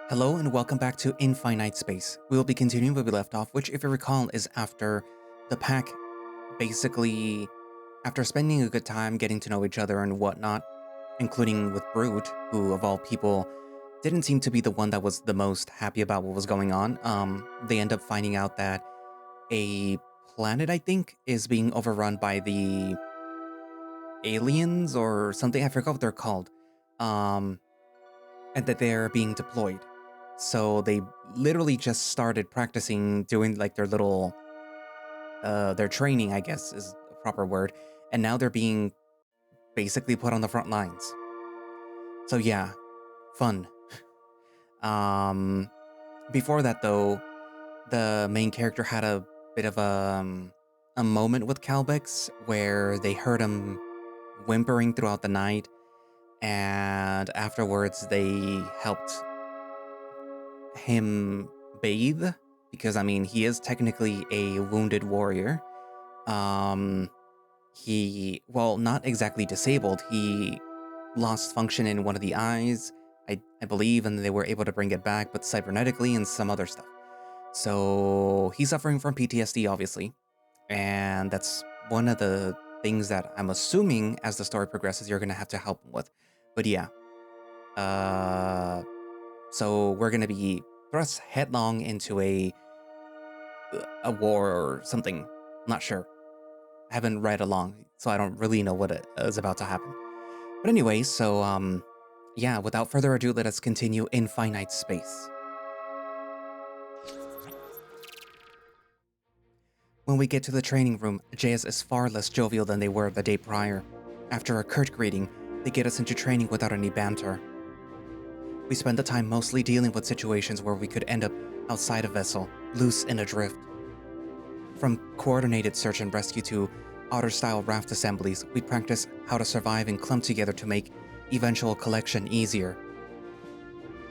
Hello and welcome back to Finite Space. We will be continuing where we left off, which, if you recall, is after the pack basically, after spending a good time getting to know each other and whatnot, including with Brute, who of all people didn't seem to be the one that was the most happy about what was going on. They end up finding out that a planet, I think, is being overrun by the aliens or something. I forgot what they're called. And that they're being deployed. So they literally just started practicing doing like their little, their training, I guess is a proper word. And now they're being basically put on the front lines. So yeah, fun. Before that though, the main character had a bit of a moment with Calbex where they heard him whimpering throughout the night. And afterwards they helped him bathe, because I mean he is technically a wounded warrior. He, well, not exactly disabled, he lost function in one of the eyes, I believe, and they were able to bring it back, but cybernetically and some other stuff. So he's suffering from PTSD, obviously, and that's one of the things that I'm assuming as the story progresses you're gonna have to help him with. But yeah, so we're gonna be thrust headlong into a war or something. I'm not sure. I haven't read along, so I don't really know what is about to happen. But anyway, so yeah, without further ado, let us continue in Finite Space. When we get to the training room, JS is far less jovial than they were the day prior. After a curt greeting, they get us into training without any banter. We spend the time mostly dealing with situations where we could end up outside a vessel, loose and adrift. From coordinated search and rescue to otter-style raft assemblies, we practice how to survive and clump together to make eventual collection easier.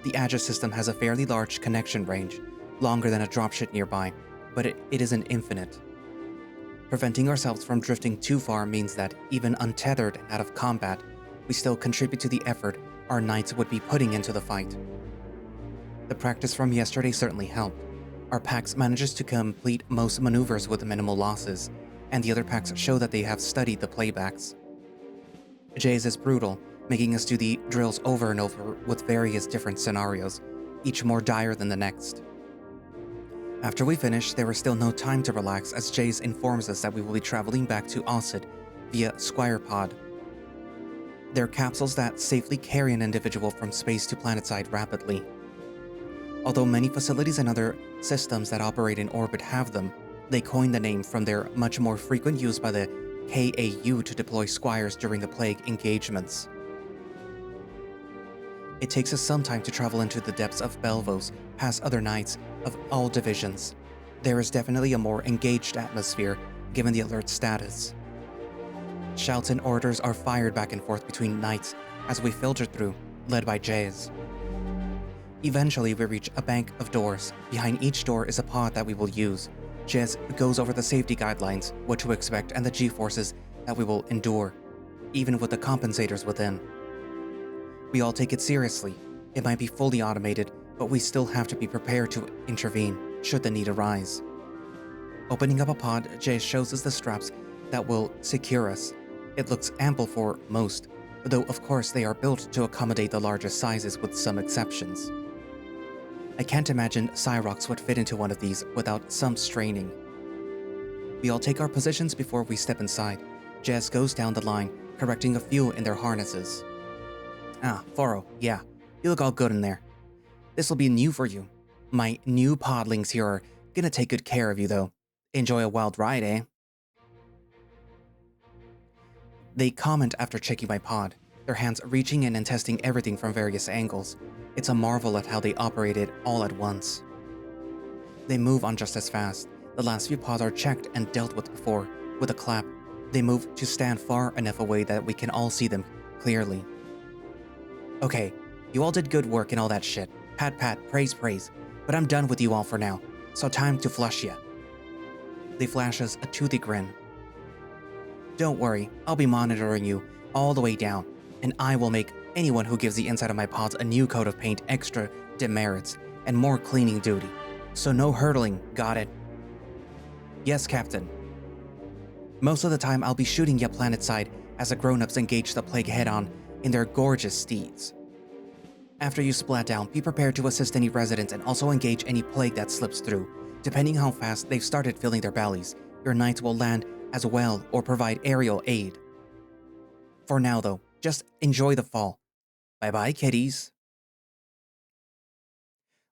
The Aegis system has a fairly large connection range, longer than a dropship nearby, but it isn't infinite. Preventing ourselves from drifting too far means that, even untethered and out of combat, we still contribute to the effort our knights would be putting into the fight. The practice from yesterday certainly helped. Our packs manages to complete most maneuvers with minimal losses, and the other packs show that they have studied the playbacks. Jay's is brutal, making us do the drills over and over with various different scenarios, each more dire than the next. After we finish, there is still no time to relax as Jace informs us that we will be traveling back to Ossid via Squire pod. They're capsules that safely carry an individual from space to planetside rapidly. Although many facilities and other systems that operate in orbit have them, they coined the name from their much more frequent use by the KAU to deploy squires during the plague engagements. It takes us some time to travel into the depths of Belvos, past other knights of all divisions. There is definitely a more engaged atmosphere, given the alert status. Shouts and orders are fired back and forth between knights as we filter through, led by Jays. Eventually, we reach a bank of doors. Behind each door is a pod that we will use. Jez goes over the safety guidelines, what to expect, and the G-forces that we will endure, even with the compensators within. We all take it seriously. It might be fully automated, but we still have to be prepared to intervene, should the need arise. Opening up a pod, Jay shows us the straps that will secure us. It looks ample for most, though of course they are built to accommodate the largest sizes with some exceptions. I can't imagine Cyrox would fit into one of these without some straining. We all take our positions before we step inside. Jess goes down the line, correcting a few in their harnesses. Ah, Foro, yeah, you look all good in there. This'll be new for you. My new podlings here are gonna take good care of you though. Enjoy a wild ride, eh? They comment after checking my pod, their hands reaching in and testing everything from various angles. It's a marvel at how they operate it all at once. They move on just as fast. The last few pods are checked and dealt with before. With a clap, they move to stand far enough away that we can all see them clearly. Okay, you all did good work and all that shit. Pat pat, praise praise. But I'm done with you all for now, so time to flush ya. They flash us a toothy grin. Don't worry, I'll be monitoring you all the way down, and I will make anyone who gives the inside of my pods a new coat of paint extra demerits, and more cleaning duty. So no hurdling, got it? Yes, Captain. Most of the time I'll be shooting ya planetside as the grown-ups engage the plague head-on in their gorgeous steeds. After you splat down, be prepared to assist any residents and also engage any plague that slips through. Depending how fast they've started filling their bellies, your knights will land as well or provide aerial aid. For now though, just enjoy the fall. Bye-bye, kiddies.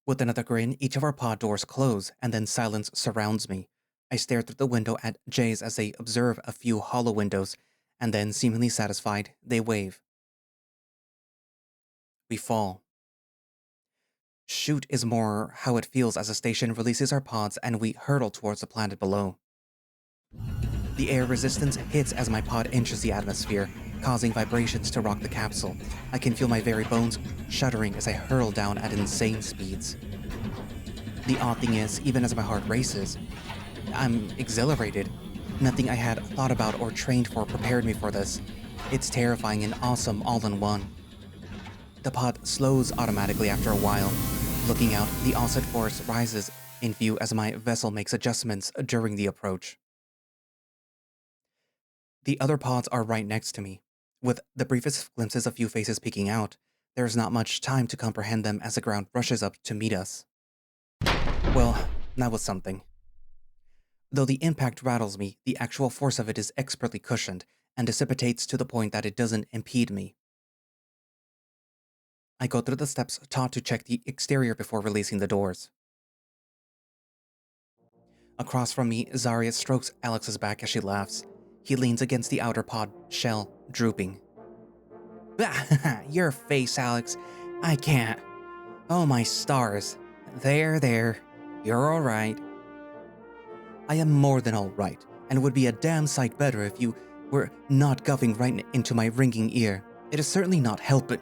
With another grin, each of our pod doors close, and then silence surrounds me. I stare through the window at Jays as they observe a few hollow windows, and then, seemingly satisfied, they wave. We fall. Shoot is more how it feels as the station releases our pods and we hurtle towards the planet below. The air resistance hits as my pod enters the atmosphere, causing vibrations to rock the capsule. I can feel my very bones shuddering as I hurl down at insane speeds. The odd thing is, even as my heart races, I'm exhilarated. Nothing I had thought about or trained for prepared me for this. It's terrifying and awesome all in one. The pod slows automatically after a while. Looking out, the offset force rises in view as my vessel makes adjustments during the approach. The other pods are right next to me. With the briefest glimpses of few faces peeking out, there's not much time to comprehend them as the ground rushes up to meet us. Well, that was something. Though the impact rattles me, the actual force of it is expertly cushioned and dissipates to the point that it doesn't impede me. I go through the steps taught to check the exterior before releasing the doors. Across from me, Zarya strokes Alex's back as she laughs. He leans against the outer pod, shell drooping. Your face, Alex. I can't. Oh, my stars. There. You're alright. I am more than alright, and would be a damn sight better if you were not guffing right into my ringing ear. It is certainly not helping.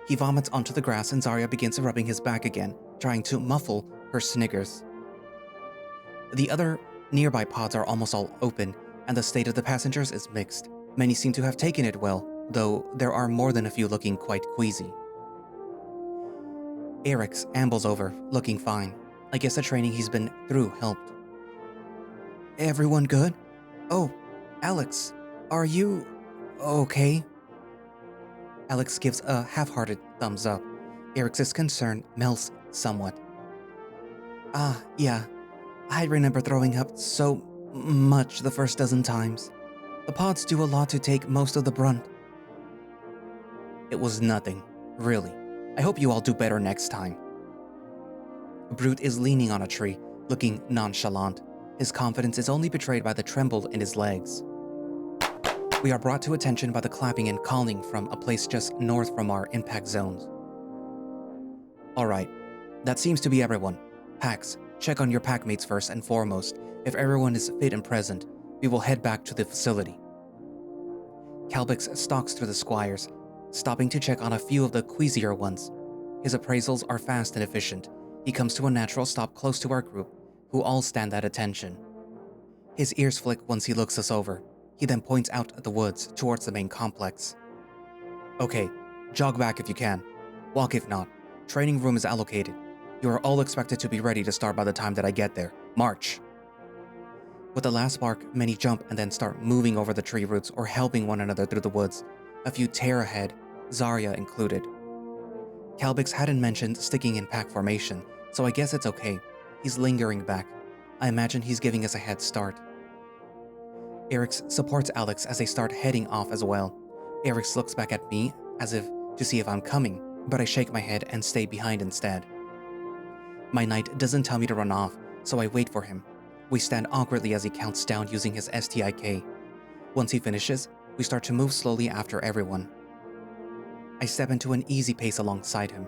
He vomits onto the grass and Zarya begins rubbing his back again, trying to muffle her sniggers. The other nearby pods are almost all open, and the state of the passengers is mixed. Many seem to have taken it well, though there are more than a few looking quite queasy. Eric's ambles over, looking fine. I guess the training he's been through helped. Everyone good? Oh, Alex, are you okay? Alex gives a half-hearted thumbs up. Eric's concern melts somewhat. Yeah. I remember throwing up so much the first dozen times. The pods do a lot to take most of the brunt. It was nothing, really. I hope you all do better next time. Brute is leaning on a tree, looking nonchalant. His confidence is only betrayed by the tremble in his legs. We are brought to attention by the clapping and calling from a place just north from our impact zones. Alright, that seems to be everyone. Packs, check on your packmates first and foremost. If everyone is fit and present, we will head back to the facility. Calbex stalks through the squires, stopping to check on a few of the queasier ones. His appraisals are fast and efficient. He comes to a natural stop close to our group, who all stand at attention. His ears flick once he looks us over. He then points out at the woods towards the main complex. Okay, jog back if you can. Walk if not. Training room is allocated. You are all expected to be ready to start by the time that I get there. March! With the last bark, many jump and then start moving over the tree roots or helping one another through the woods. A few tear ahead, Zarya included. Calbex hadn't mentioned sticking in pack formation, so I guess it's okay. He's lingering back. I imagine he's giving us a head start. Erix supports Alex as they start heading off as well. Erix looks back at me as if to see if I'm coming, but I shake my head and stay behind instead. My knight doesn't tell me to run off, so I wait for him. We stand awkwardly as he counts down using his STIK. Once he finishes, we start to move slowly after everyone. I step into an easy pace alongside him.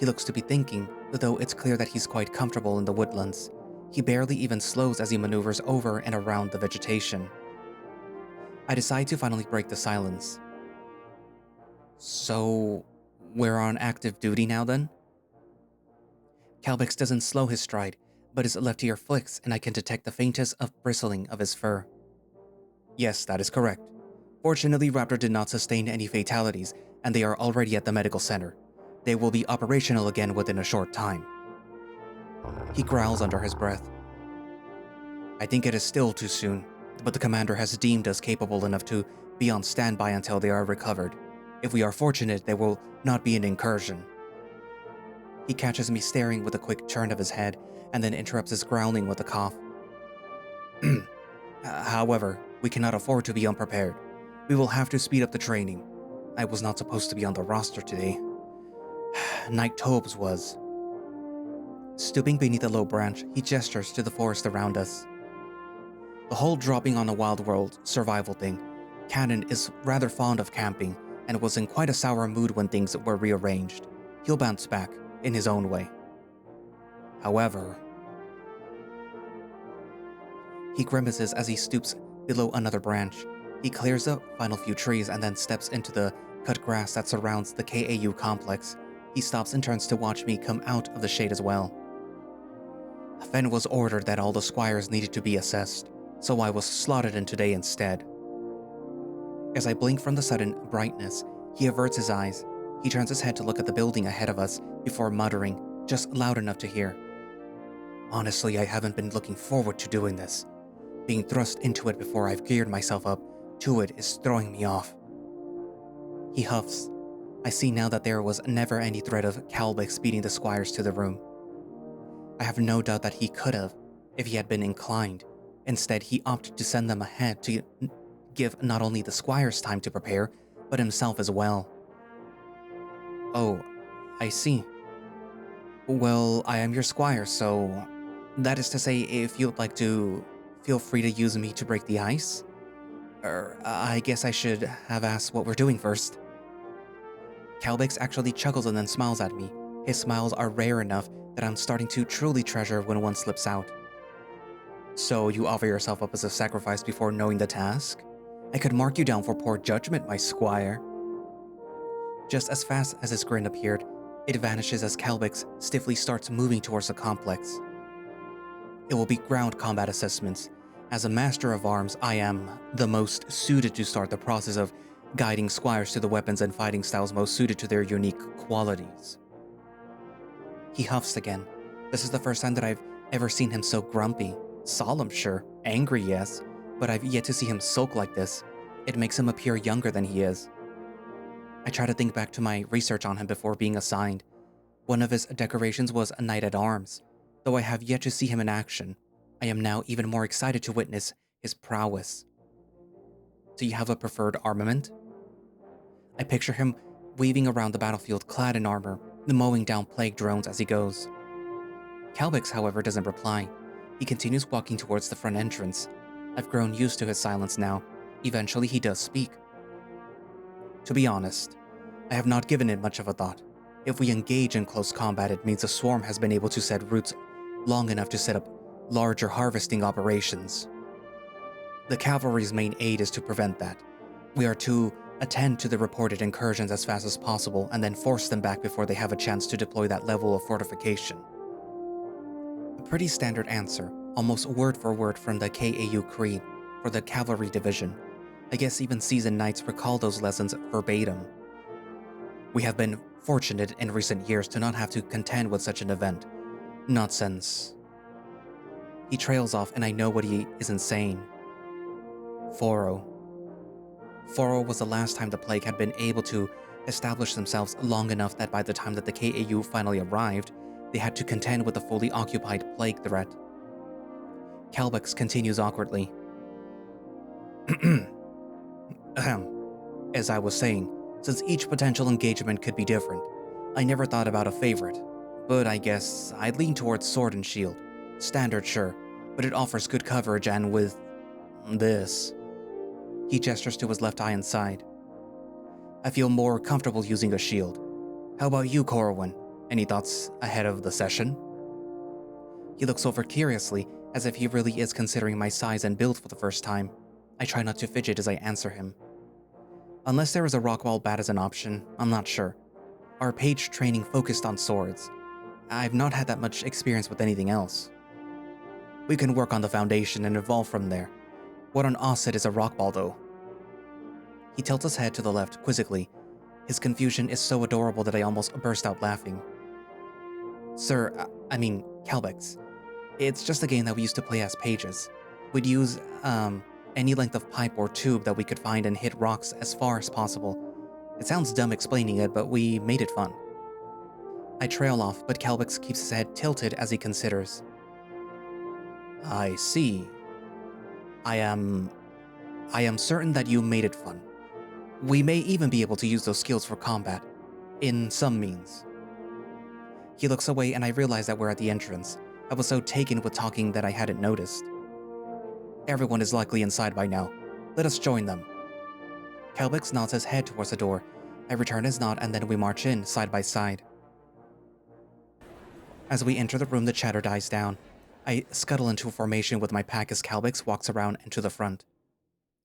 He looks to be thinking, though it's clear that he's quite comfortable in the woodlands. He barely even slows as he maneuvers over and around the vegetation. I decide to finally break the silence. So, we're on active duty now then? Calbex doesn't slow his stride, but his left ear flicks and I can detect the faintest of bristling of his fur. Yes, that is correct. Fortunately, Raptor did not sustain any fatalities, and they are already at the medical center. They will be operational again within a short time. He growls under his breath. I think it is still too soon, but the commander has deemed us capable enough to be on standby until they are recovered. If we are fortunate, there will not be an incursion. He catches me staring with a quick turn of his head and then interrupts his growling with a cough. However, we cannot afford to be unprepared. We will have to speed up the training. I was not supposed to be on the roster today. Knight Tobes was. Stooping beneath a low branch, he gestures to the forest around us. The whole dropping on a wild world survival thing. Cannon is rather fond of camping and was in quite a sour mood when things were rearranged. He'll bounce back in his own way. However, he grimaces as he stoops below another branch. He clears the final few trees and then steps into the cut grass that surrounds the KAU complex. He stops and turns to watch me come out of the shade as well. Fen was ordered that all the squires needed to be assessed, so I was slotted in today instead. As I blink from the sudden brightness, he averts his eyes. He turns his head to look at the building ahead of us before muttering, just loud enough to hear. Honestly, I haven't been looking forward to doing this. Being thrust into it before I've geared myself up to it is throwing me off. He huffs. I see now that there was never any threat of Calbex beating the squires to the room. I have no doubt that he could have, if he had been inclined. Instead, he opted to send them ahead to give not only the squires time to prepare, but himself as well. Oh, I see. Well, I am your squire, so that is to say, if you'd like to, feel free to use me to break the ice? I guess I should have asked what we're doing first. Calbex actually chuckles and then smiles at me. His smiles are rare enough that I'm starting to truly treasure when one slips out. So you offer yourself up as a sacrifice before knowing the task? I could mark you down for poor judgment, my squire. Just as fast as his grin appeared, it vanishes as Calbex stiffly starts moving towards the complex. It will be ground combat assessments. As a master of arms, I am the most suited to start the process of guiding squires to the weapons and fighting styles most suited to their unique qualities. He huffs again. This is the first time that I've ever seen him so grumpy. Solemn, sure. Angry, yes. But I've yet to see him sulk like this. It makes him appear younger than he is. I try to think back to my research on him before being assigned. One of his decorations was a knight at arms. Though I have yet to see him in action, I am now even more excited to witness his prowess. Do you have a preferred armament? I picture him weaving around the battlefield clad in armor, mowing down plague drones as he goes. Calbex, however, doesn't reply. He continues walking towards the front entrance. I've grown used to his silence now. Eventually he does speak. To be honest, I have not given it much of a thought. If we engage in close combat, it means the swarm has been able to set roots long enough to set up larger harvesting operations. The cavalry's main aid is to prevent that. We are to attend to the reported incursions as fast as possible and then force them back before they have a chance to deploy that level of fortification. A pretty standard answer, almost word for word from the KAU Creed for the cavalry division. I guess even seasoned knights recall those lessons verbatim. We have been fortunate in recent years to not have to contend with such an event. Not since... He trails off and I know what he isn't saying. Foro was the last time the plague had been able to establish themselves long enough that by the time that the KAU finally arrived, they had to contend with the fully occupied plague threat. Calbex continues awkwardly. As I was saying, since each potential engagement could be different, I never thought about a favorite, but I guess I'd lean towards sword and shield. Standard, sure, but it offers good coverage and with this... He gestures to his left eye and side. I feel more comfortable using a shield. How about you, Corwan? Any thoughts ahead of the session? He looks over curiously, as if he really is considering my size and build for the first time. I try not to fidget as I answer him. Unless there is a rockball bat as an option, I'm not sure. Our page training focused on swords. I've not had that much experience with anything else. We can work on the foundation and evolve from there. What on Osset is a rockball, though? He tilts his head to the left quizzically. His confusion is so adorable that I almost burst out laughing. Sir, Calbex. It's just a game that we used to play as pages. We'd use, any length of pipe or tube that we could find and hit rocks as far as possible. It sounds dumb explaining it, but we made it fun. I trail off, but Calbex keeps his head tilted as he considers. I see. I am certain that you made it fun. We may even be able to use those skills for combat, in some means. He looks away and I realize that we're at the entrance. I was so taken with talking that I hadn't noticed. Everyone is likely inside by now. Let us join them. Calbex nods his head towards the door. I return his nod and then we march in, side by side. As we enter the room, the chatter dies down. I scuttle into a formation with my pack as Calbex walks around and to the front.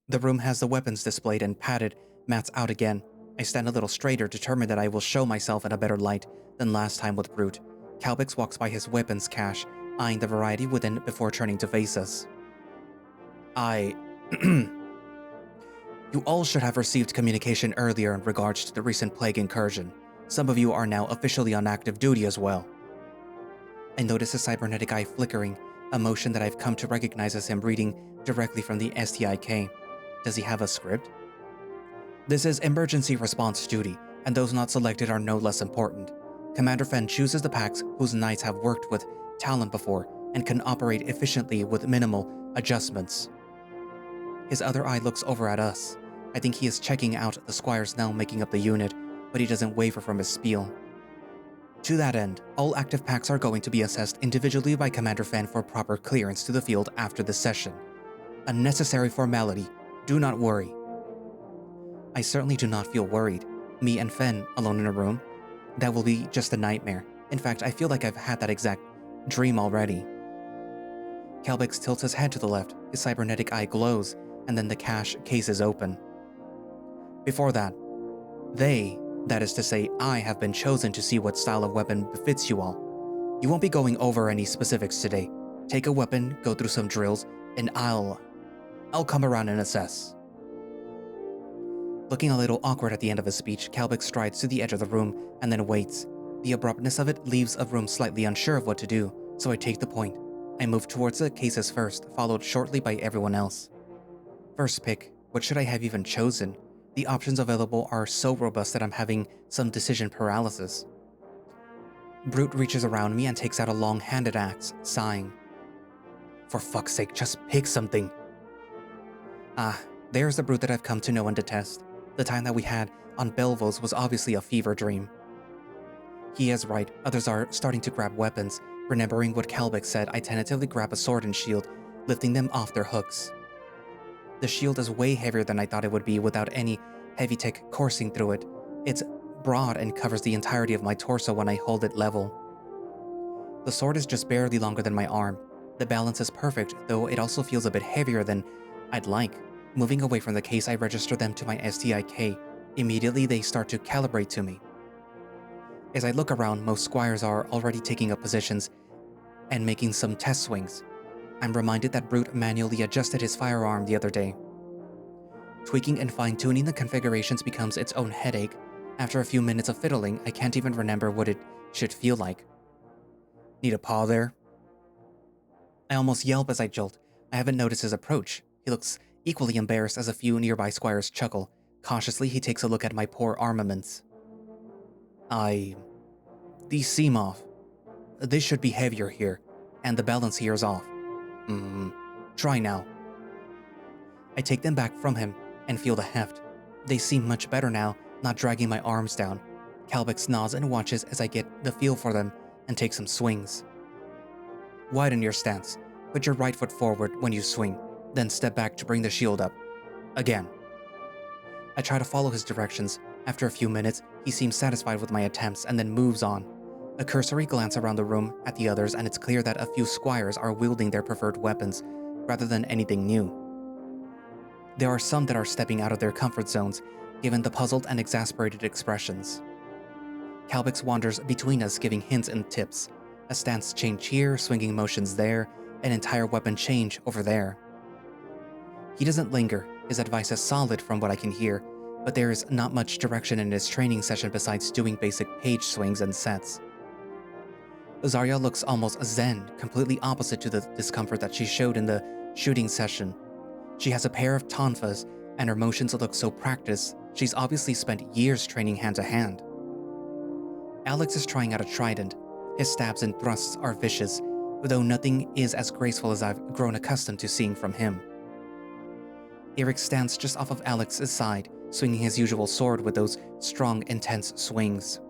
The room has the weapons displayed and padded, mats out again. I stand a little straighter, determined that I will show myself in a better light than last time with Brute. Calbex walks by his weapons cache, eyeing the variety within before turning to face us. You all should have received communication earlier in regards to the recent plague incursion. Some of you are now officially on active duty as well. I notice his cybernetic eye flickering, a motion that I've come to recognize as him reading directly from the STIK. Does he have a script? This is emergency response duty, and those not selected are no less important. Commander Fen chooses the packs whose knights have worked with talent before and can operate efficiently with minimal adjustments. His other eye looks over at us. I think he is checking out the squires now making up the unit, but he doesn't waver from his spiel. To that end, all active packs are going to be assessed individually by Commander Fen for proper clearance to the field after this session. A necessary formality, do not worry. I certainly do not feel worried. Me and Fen alone in a room? That will be just a nightmare. In fact, I feel like I've had that exact dream already. Calbex tilts his head to the left, his cybernetic eye glows, and then the cache case is open. Before that, that is to say, I have been chosen to see what style of weapon befits you all. You won't be going over any specifics today. Take a weapon, go through some drills, and I'll come around and assess. Looking a little awkward at the end of his speech, Calbex strides to the edge of the room and then waits. The abruptness of it leaves a room slightly unsure of what to do, so I take the point. I move towards the cases first, followed shortly by everyone else. First pick, what should I have even chosen? The options available are so robust that I'm having some decision paralysis. Brute reaches around me and takes out a long-handed axe, sighing. For fuck's sake, just pick something. There's the Brute that I've come to know and detest. The time that we had on Belvos was obviously a fever dream. He is right, others are starting to grab weapons. Remembering what Calbex said, I tentatively grab a sword and shield, lifting them off their hooks. The shield is way heavier than I thought it would be without any heavy tech coursing through it. It's broad and covers the entirety of my torso when I hold it level. The sword is just barely longer than my arm. The balance is perfect, though it also feels a bit heavier than I'd like. Moving away from the case, I register them to my STIK. Immediately, they start to calibrate to me. As I look around, most squires are already taking up positions and making some test swings. I'm reminded that Brute manually adjusted his firearm the other day. Tweaking and fine-tuning the configurations becomes its own headache. After a few minutes of fiddling, I can't even remember what it should feel like. Need a paw there? I almost yelp as I jolt. I haven't noticed his approach. He looks equally embarrassed as a few nearby squires chuckle. Cautiously, he takes a look at my poor armaments. These seem off. They should be heavier here, and the balance here is off. Try now. I take them back from him and feel the heft. They seem much better now, not dragging my arms down. Calbex nods and watches as I get the feel for them and take some swings. Widen your stance. Put your right foot forward when you swing, then step back to bring the shield up. Again. I try to follow his directions. After a few minutes, he seems satisfied with my attempts and then moves on. A cursory glance around the room at the others, and it's clear that a few squires are wielding their preferred weapons, rather than anything new. There are some that are stepping out of their comfort zones, given the puzzled and exasperated expressions. Calbex wanders between us, giving hints and tips. A stance change here, swinging motions there, an entire weapon change over there. He doesn't linger. His advice is solid from what I can hear, but there is not much direction in his training session besides doing basic page swings and sets. Zarya looks almost zen, completely opposite to the discomfort that she showed in the shooting session. She has a pair of tonfas, and her motions look so practiced. She's obviously spent years training hand-to-hand. Alex is trying out a trident. His stabs and thrusts are vicious, though nothing is as graceful as I've grown accustomed to seeing from him. Eric stands just off of Alex's side, swinging his usual sword with those strong, intense swings.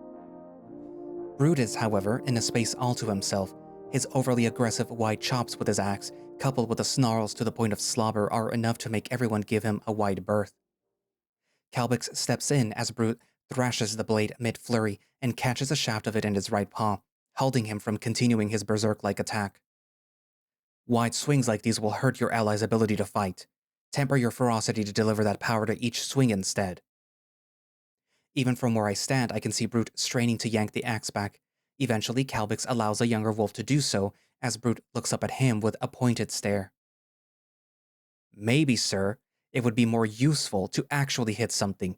Brute is, however, in a space all to himself. His overly aggressive wide chops with his axe, coupled with the snarls to the point of slobber, are enough to make everyone give him a wide berth. Calbex steps in as Brute thrashes the blade mid-flurry and catches a shaft of it in his right paw, holding him from continuing his berserk-like attack. Wide swings like these will hurt your ally's ability to fight. Temper your ferocity to deliver that power to each swing instead. Even from where I stand, I can see Brute straining to yank the axe back. Eventually, Calbex allows a younger wolf to do so, as Brute looks up at him with a pointed stare. Maybe, sir, it would be more useful to actually hit something.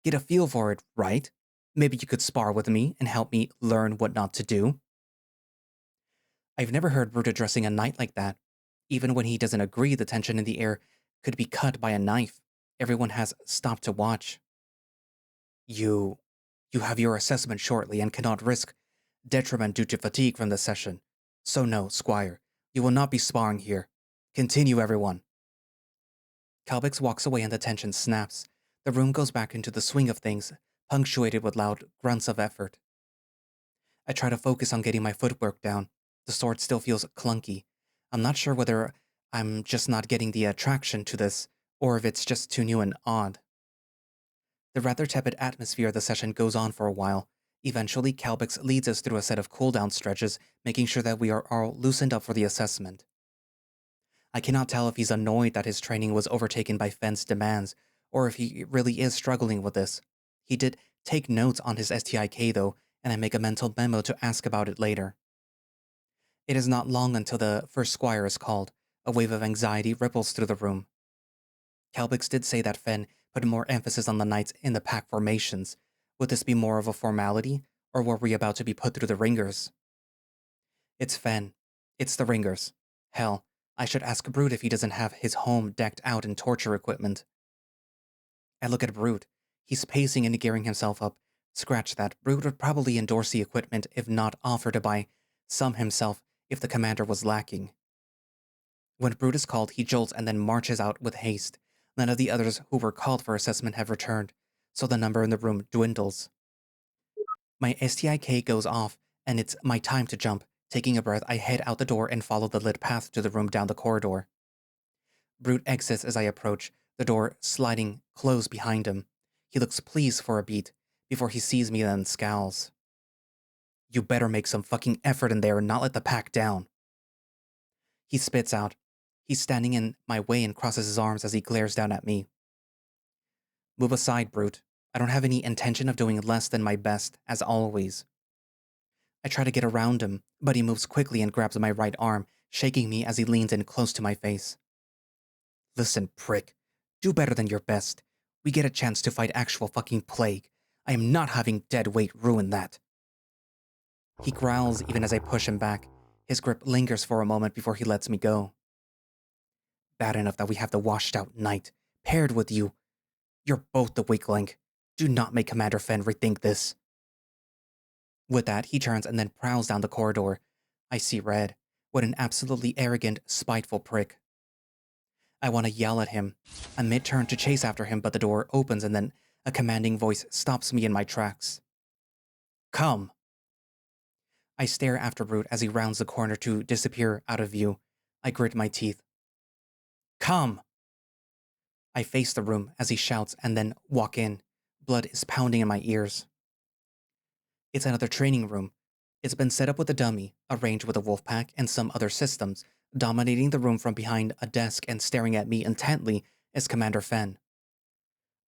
Get a feel for it, right? Maybe you could spar with me and help me learn what not to do. I've never heard Brute addressing a knight like that. Even when he doesn't agree, the tension in the air could be cut by a knife. Everyone has stopped to watch. You have your assessment shortly and cannot risk detriment due to fatigue from the session. So no, Squire, you will not be sparring here. Continue, everyone. Calbex walks away and the tension snaps. The room goes back into the swing of things, punctuated with loud grunts of effort. I try to focus on getting my footwork down. The sword still feels clunky. I'm not sure whether I'm just not getting the attraction to this, or if it's just too new and odd. The rather tepid atmosphere of the session goes on for a while. Eventually, Calbex leads us through a set of cooldown stretches, making sure that we are all loosened up for the assessment. I cannot tell if he's annoyed that his training was overtaken by Fenn's demands, or if he really is struggling with this. He did take notes on his STIK though, and I make a mental memo to ask about it later. It is not long until the first squire is called. A wave of anxiety ripples through the room. Calbex did say that Fenn put more emphasis on the knights in the pack formations. Would this be more of a formality, or were we about to be put through the ringers? It's Fenn. It's the ringers. Hell, I should ask Brute if he doesn't have his home decked out in torture equipment. I look at Brute. He's pacing and gearing himself up. Scratch that. Brute would probably endorse the equipment, if not offer to buy some himself if the commander was lacking. When Brute is called, he jolts and then marches out with haste. None of the others who were called for assessment have returned, so the number in the room dwindles. My STIK goes off, and it's my time to jump. Taking a breath, I head out the door and follow the lit path to the room down the corridor. Brute exits as I approach, the door sliding closed behind him. He looks pleased for a beat, before he sees me and scowls. You better make some fucking effort in there and not let the pack down. He spits out. He's standing in my way and crosses his arms as he glares down at me. Move aside, Brute. I don't have any intention of doing less than my best, as always. I try to get around him, but he moves quickly and grabs my right arm, shaking me as he leans in close to my face. Listen, prick. Do better than your best. We get a chance to fight actual fucking plague. I am not having dead weight ruin that. He growls even as I push him back. His grip lingers for a moment before he lets me go. Bad enough that we have the washed-out knight, paired with you. You're both the weak link. Do not make Commander Fenn rethink this. With that, he turns and then prowls down the corridor. I see red. What an absolutely arrogant, spiteful prick. I want to yell at him. I mid-turn to chase after him, but the door opens and then a commanding voice stops me in my tracks. Come. I stare after Brute as he rounds the corner to disappear out of view. I grit my teeth. Come! I face the room as he shouts and then walk in. Blood is pounding in my ears. It's another training room. It's been set up with a dummy, arranged with a wolf pack and some other systems. Dominating the room from behind a desk and staring at me intently is Commander Fenn.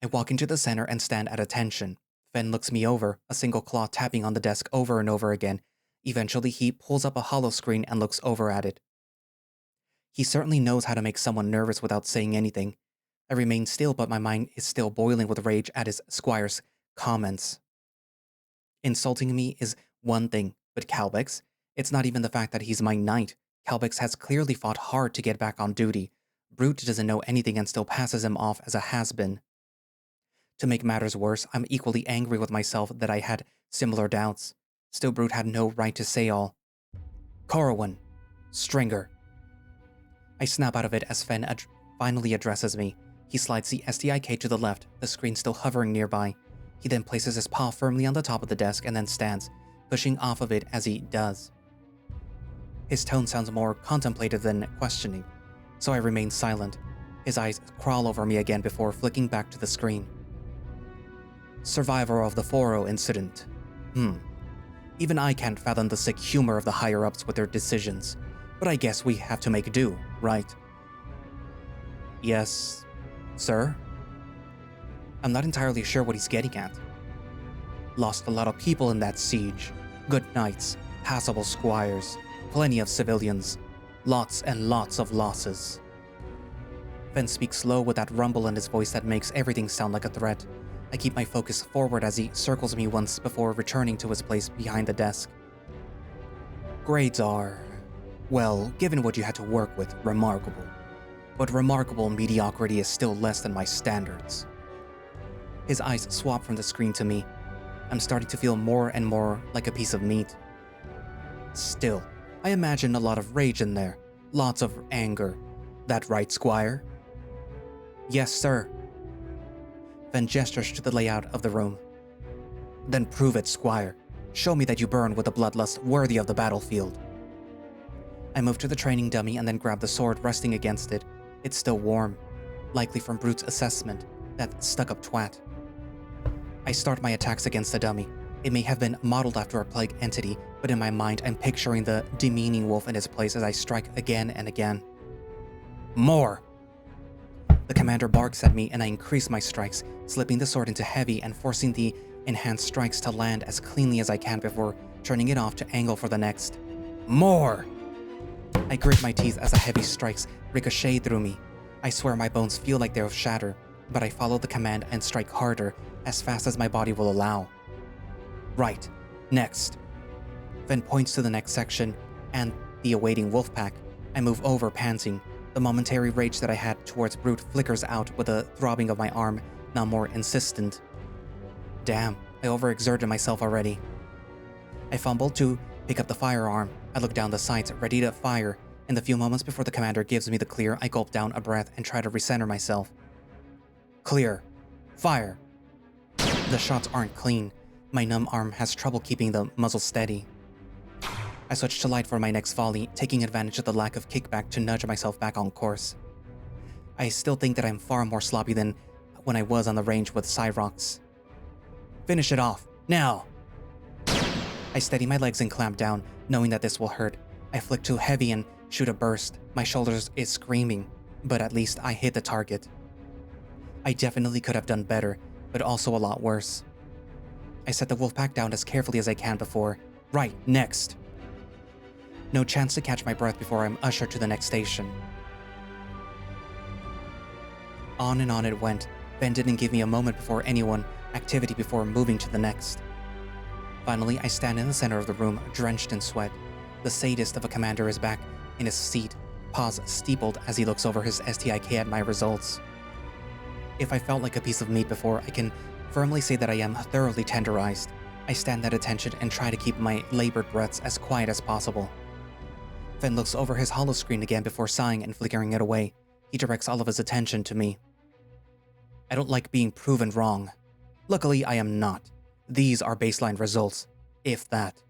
I walk into the center and stand at attention. Fenn looks me over, a single claw tapping on the desk over and over again. Eventually, he pulls up a hollow screen and looks over at it. He certainly knows how to make someone nervous without saying anything. I remain still, but my mind is still boiling with rage at his squire's comments. Insulting me is one thing, but Calbex, it's not even the fact that he's my knight. Calbex has clearly fought hard to get back on duty. Brute doesn't know anything and still passes him off as a has-been. To make matters worse, I'm equally angry with myself that I had similar doubts. Still, Brute had no right to say all. Corwan. Stringer. I snap out of it as Fen finally addresses me. He slides the SDIK to the left, the screen still hovering nearby. He then places his paw firmly on the top of the desk and then stands, pushing off of it as he does. His tone sounds more contemplative than questioning, so I remain silent. His eyes crawl over me again before flicking back to the screen. Survivor of the 4-0 incident. Even I can't fathom the sick humor of the higher-ups with their decisions, but I guess we have to make do, right? Yes, sir? I'm not entirely sure what he's getting at. Lost a lot of people in that siege. Good knights, passable squires, plenty of civilians, lots and lots of losses. Fen speaks low with that rumble in his voice that makes everything sound like a threat. I keep my focus forward as he circles me once before returning to his place behind the desk. Grades are, well, given what you had to work with, remarkable. But remarkable mediocrity is still less than my standards. His eyes swap from the screen to me. I'm starting to feel more and more like a piece of meat. Still, I imagine a lot of rage in there. Lots of anger. That right, Squire? Yes, sir. Fen gestures to the layout of the room. Then prove it, Squire. Show me that you burn with a bloodlust worthy of the battlefield. I move to the training dummy and then grab the sword resting against it. It's still warm. Likely from Brute's assessment. That stuck-up twat. I start my attacks against the dummy. It may have been modeled after a plague entity, but in my mind I'm picturing the demeaning wolf in his place as I strike again and again. More! The commander barks at me and I increase my strikes, slipping the sword into heavy and forcing the enhanced strikes to land as cleanly as I can before turning it off to angle for the next. More! I grit my teeth as the heavy strikes ricochet through me. I swear my bones feel like they'll shatter, but I follow the command and strike harder as fast as my body will allow. Right, next. Fen points to the next section and the awaiting wolf pack. I move over, panting. The momentary rage that I had towards Brute flickers out with a throbbing of my arm, now more insistent. Damn, I overexerted myself already. I fumble to pick up the firearm. I look down the sights, ready to fire. In the few moments before the commander gives me the clear, I gulp down a breath and try to recenter myself. Clear. Fire. The shots aren't clean. My numb arm has trouble keeping the muzzle steady. I switch to light for my next volley, taking advantage of the lack of kickback to nudge myself back on course. I still think that I'm far more sloppy than when I was on the range with Cyrox. Finish it off, now! I steady my legs and clamp down, knowing that this will hurt. I flick too heavy and shoot a burst. My shoulders is screaming, but at least I hit the target. I definitely could have done better, but also a lot worse. I set the wolf pack down as carefully as I can before. Right, next! No chance to catch my breath before I'm ushered to the next station. On and on it went. Ben didn't give me a moment before anyone, activity before moving to the next. Finally, I stand in the center of the room, drenched in sweat. The sadist of a commander is back in his seat, paws steepled as he looks over his STIK at my results. If I felt like a piece of meat before, I can firmly say that I am thoroughly tenderized. I stand at attention and try to keep my labored breaths as quiet as possible. Fen looks over his holoscreen again before sighing and flickering it away. He directs all of his attention to me. I don't like being proven wrong. Luckily, I am not. These are baseline results, if that.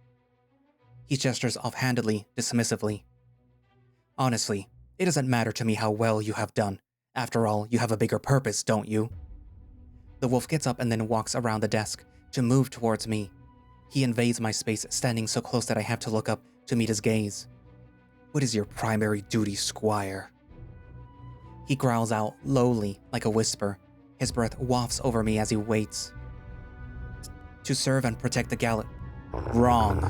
He gestures offhandedly, dismissively. Honestly, it doesn't matter to me how well you have done. After all, you have a bigger purpose, don't you? The wolf gets up and then walks around the desk to move towards me. He invades my space, standing so close that I have to look up to meet his gaze. What is your primary duty, Squire? He growls out lowly, like a whisper. His breath wafts over me as he waits. To serve and protect the galaxy. Wrong.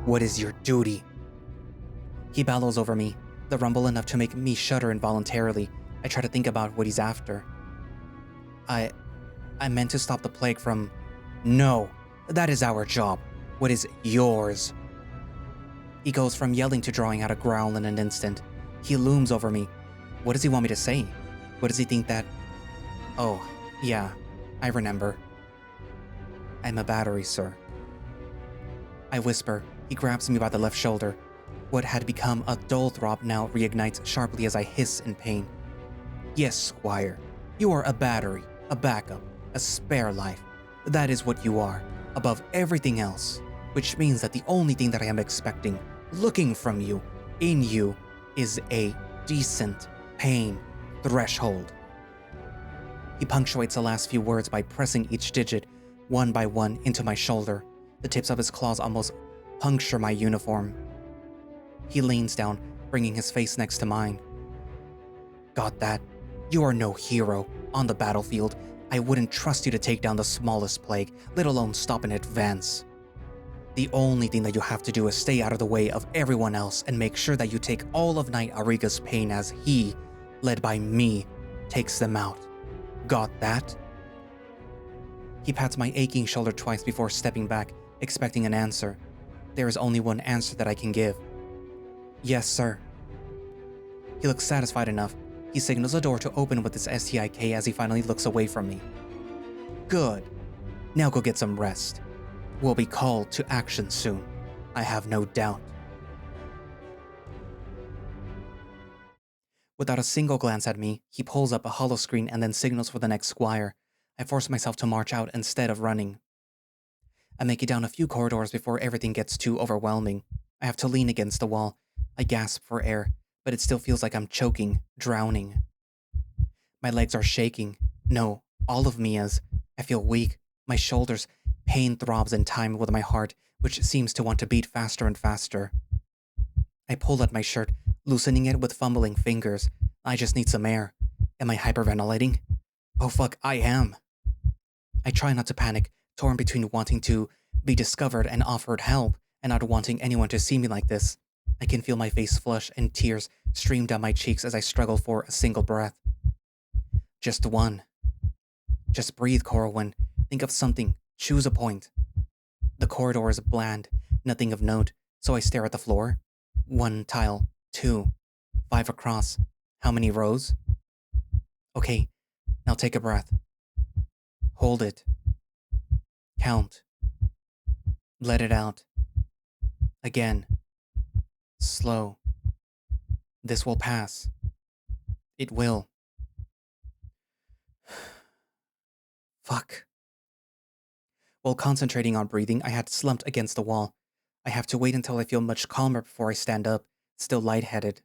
What is your duty? He bellows over me, the rumble enough to make me shudder involuntarily. I try to think about what he's after. I meant to stop the plague from... No, that is our job. What is yours? He goes from yelling to drawing out a growl in an instant. He looms over me. What does he want me to say? What does he think that... Oh, yeah, I remember. I'm a battery, sir. I whisper. He grabs me by the left shoulder. What had become a dull throb now reignites sharply as I hiss in pain. Yes, Squire. You are a battery, a backup, a spare life. That is what you are, above everything else. Which means that the only thing that I am expecting, looking from you, in you, is a decent pain threshold. He punctuates the last few words by pressing each digit, one by one, into my shoulder. The tips of his claws almost puncture my uniform. He leans down, bringing his face next to mine. Got that? You are no hero. On the battlefield, I wouldn't trust you to take down the smallest plague, let alone stop an advance. The only thing that you have to do is stay out of the way of everyone else and make sure that you take all of Knight Ariga's pain as he, led by me, takes them out. Got that? He pats my aching shoulder twice before stepping back, expecting an answer. There is only one answer that I can give. Yes, sir. He looks satisfied enough. He signals the door to open with his STIK as he finally looks away from me. Good. Now go get some rest. We'll be called to action soon. I have no doubt. Without a single glance at me, he pulls up a holoscreen and then signals for the next squire. I force myself to march out instead of running. I make it down a few corridors before everything gets too overwhelming. I have to lean against the wall. I gasp for air, but it still feels like I'm choking, drowning. My legs are shaking. No, all of me is. I feel weak. My shoulders. Pain throbs in time with my heart, which seems to want to beat faster and faster. I pull at my shirt, loosening it with fumbling fingers. I just need some air. Am I hyperventilating? Oh fuck, I am. I try not to panic, torn between wanting to be discovered and offered help, and not wanting anyone to see me like this. I can feel my face flush and tears stream down my cheeks as I struggle for a single breath. Just one. Just breathe, Corwan. Think of something. Choose a point. The corridor is bland, nothing of note, so I stare at the floor. 1 tile, 2, 5 across. How many rows? Okay, now take a breath. Hold it. Count. Let it out. Again. Slow. This will pass. It will. Fuck. While concentrating on breathing, I had slumped against the wall. I have to wait until I feel much calmer before I stand up, still lightheaded.